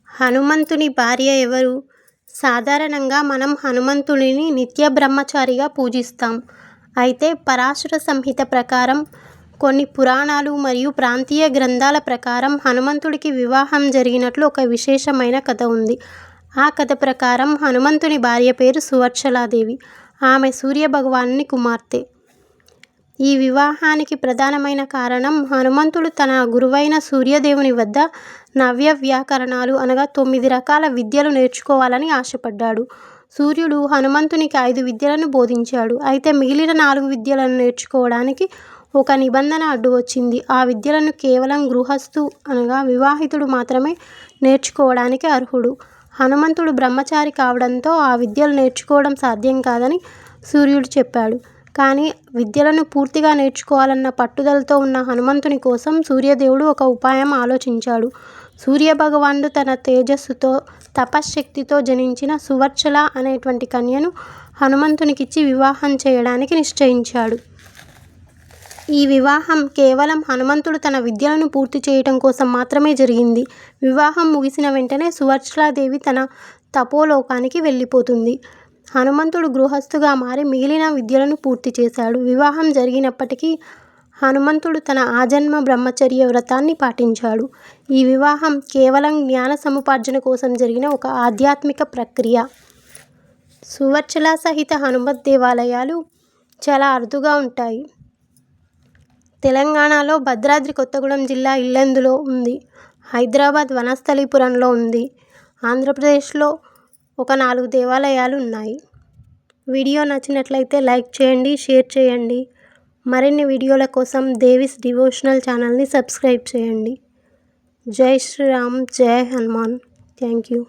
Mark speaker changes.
Speaker 1: హనుమంతుని భార్య ఎవరు? సాధారణంగా మనం హనుమంతుడిని నిత్య బ్రహ్మచారిగా పూజిస్తాం. అయితే పరాశర సంహిత ప్రకారం, కొన్ని పురాణాలు మరియు ప్రాంతీయ గ్రంథాల ప్రకారం హనుమంతుడికి వివాహం జరిగినట్లు ఒక విశేషమైన కథ ఉంది. ఆ కథ ప్రకారం హనుమంతుని భార్య పేరు సువర్చలాదేవి. ఆమె సూర్యభగవానుని కుమార్తె. ఈ వివాహానికి ప్రధానమైన కారణం హనుమంతుడు తన గురువైన సూర్యదేవుని వద్ద నవ్య వ్యాకరణాలు అనగా 9 రకాల విద్యలు నేర్చుకోవాలని ఆశపడ్డాడు. సూర్యుడు హనుమంతునికి 5 విద్యలను బోధించాడు. అయితే మిగిలిన 4 విద్యలను నేర్చుకోవడానికి ఒక నిబంధన అడ్డు వచ్చింది. ఆ విద్యలను కేవలం గృహస్థు అనగా వివాహితుడు మాత్రమే నేర్చుకోవడానికి అర్హుడు. హనుమంతుడు బ్రహ్మచారి కావడంతో ఆ విద్యలు నేర్చుకోవడం సాధ్యం కాదని సూర్యుడు చెప్పాడు. కానీ విద్యలను పూర్తిగా నేర్చుకోవాలన్న పట్టుదలతో ఉన్న హనుమంతుని కోసం సూర్యదేవుడు ఒక ఉపాయం ఆలోచించాడు. సూర్యభగవానుడు తన తేజస్సుతో, తపశ్శక్తితో జనించిన సువర్చల అనేటువంటి కన్యను హనుమంతునికిచ్చి వివాహం చేయడానికి నిశ్చయించాడు. ఈ వివాహం కేవలం హనుమంతుడు తన విద్యలను పూర్తి చేయటం కోసం మాత్రమే జరిగింది. వివాహం ముగిసిన వెంటనే సువర్చలాదేవి తన తపోలోకానికి వెళ్ళిపోతుంది. హనుమంతుడు గృహస్థుగా మారి మిగిలిన విద్యలను పూర్తి చేశాడు. వివాహం జరిగినప్పటికీ హనుమంతుడు తన ఆజన్మ బ్రహ్మచర్య వ్రతాన్ని పాటించాడు. ఈ వివాహం కేవలం జ్ఞాన సముపార్జన కోసం జరిగిన ఒక ఆధ్యాత్మిక ప్రక్రియ. సువర్చల సహిత హనుమత్ దేవాలయాలు చాలా అరుదుగా ఉంటాయి. తెలంగాణలో భద్రాద్రి కొత్తగూడెం జిల్లా ఇల్లందులో ఉంది. హైదరాబాద్ వనస్థలీపురంలో ఉంది. ఆంధ్రప్రదేశ్లో ఒక 4 దేవాలయాలు ఉన్నాయి. వీడియో నచ్చినట్లయితే లైక్ చేయండి, షేర్ చేయండి. మరిన్ని వీడియోల కోసం దేవిస్ డివోషనల్ ఛానల్ని సబ్స్క్రైబ్ చేయండి. జై శ్రీరామ్, జై హనుమాన్. Thank you.